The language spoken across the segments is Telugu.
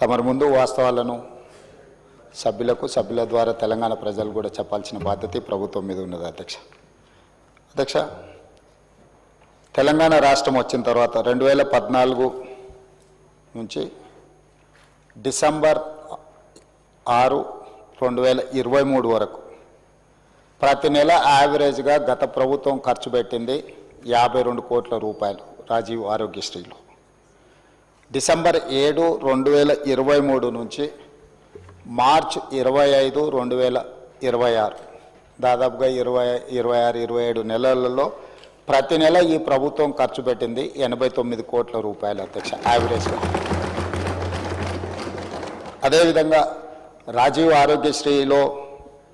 తమరి ముందు వాస్తవాలను సభ్యుల ద్వారా తెలంగాణ ప్రజలు కూడా చెప్పాల్సిన బాధ్యత ప్రభుత్వం మీద ఉన్నది అధ్యక్ష. తెలంగాణ రాష్ట్రం వచ్చిన తర్వాత 2014 నుంచి డిసెంబర్ 6, 2023 వరకు ప్రతి నెల యావరేజ్గా గత ప్రభుత్వం ఖర్చు పెట్టింది 52 కోట్ల రూపాయలు రాజీవ్ ఆరోగ్యశ్రీలో. డిసెంబర్ 7, 2023 నుంచి మార్చ్ 25, 2026 దాదాపుగా 26-27 నెలలలో ప్రతి నెల ఈ ప్రభుత్వం ఖర్చు పెట్టింది 89 కోట్ల రూపాయలు అధ్యక్ష యావరేజ్గా. అదేవిధంగా రాజీవ్ ఆరోగ్యశ్రీలో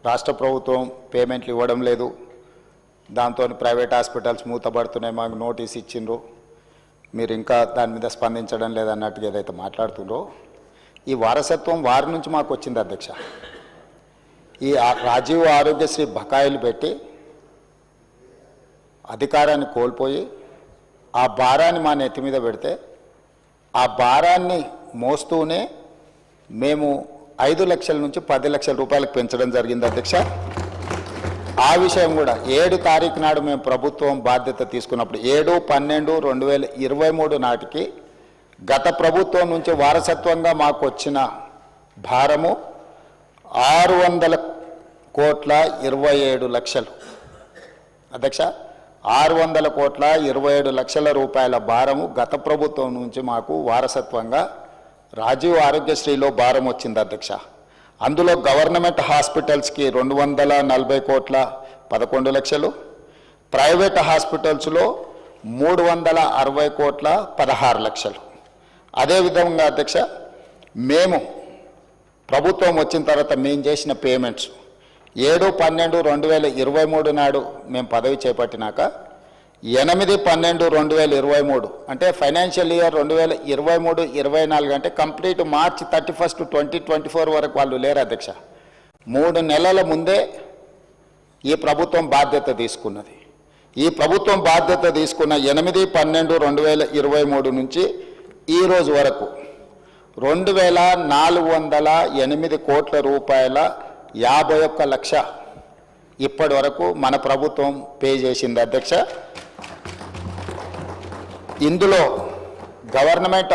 రాష్ట్ర ప్రభుత్వం పేమెంట్లు ఇవ్వడం లేదు, దాంతో ప్రైవేట్ హాస్పిటల్స్ మూతపడుతున్నాయి, మాకు నోటీస్ ఇచ్చిండ్రు, మీరు ఇంకా దాని మీద స్పందించడం లేదన్నట్టుగా ఏదైతే మాట్లాడుతుండ్రో ఈ వారసత్వం వారి నుంచి మాకు వచ్చింది అధ్యక్ష. ఈ రాజీవ్ ఆరోగ్యశ్రీ బకాయిలు పెట్టి అధికారాన్ని కోల్పోయి ఆ భారాన్ని మా నెత్తి మీద పెడితే ఆ భారాన్ని మోస్తూనే మేము 5 లక్షల నుంచి 10 లక్షల రూపాయలకు పెంచడం జరిగింది అధ్యక్ష. ఆ విషయం కూడా 7 తారీఖు నాడు మేము ప్రభుత్వం బాధ్యత తీసుకున్నప్పుడు 7/12/2023 నాటికి గత ప్రభుత్వం నుంచి వారసత్వంగా మాకు వచ్చిన భారము 600,27,00,000 అధ్యక్ష. 600,27,00,000 రూపాయల భారము గత ప్రభుత్వం నుంచి మాకు వారసత్వంగా రాజీవ్ ఆరోగ్యశ్రీలో భారం వచ్చింది అధ్యక్ష. అందులో గవర్నమెంట్ హాస్పిటల్స్కి 240,11 లక్షలు, ప్రైవేట్ హాస్పిటల్స్లో 360,16 లక్షలు. అదేవిధంగా అధ్యక్ష మేము ప్రభుత్వం వచ్చిన తర్వాత మేము చేసిన పేమెంట్స్ 7/12/2023 నాడు మేము పదవి చేపట్టినాక 8/12/2023 అంటే ఫైనాన్షియల్ ఇయర్ 2023-24 అంటే కంప్లీట్ మార్చ్ 31, 2024 వరకు వాళ్ళు లేరు అధ్యక్ష. 3 నెలల ముందే ఈ ప్రభుత్వం బాధ్యత తీసుకున్నది. ఈ ప్రభుత్వం బాధ్యత తీసుకున్న 8/12/2023 నుంచి ఈ రోజు వరకు 2,408 కోట్ల రూపాయల 51 లక్ష ఇప్పటి వరకు మన ప్రభుత్వం పే చేసింది అధ్యక్ష. ఇందులో గవర్నమెంట్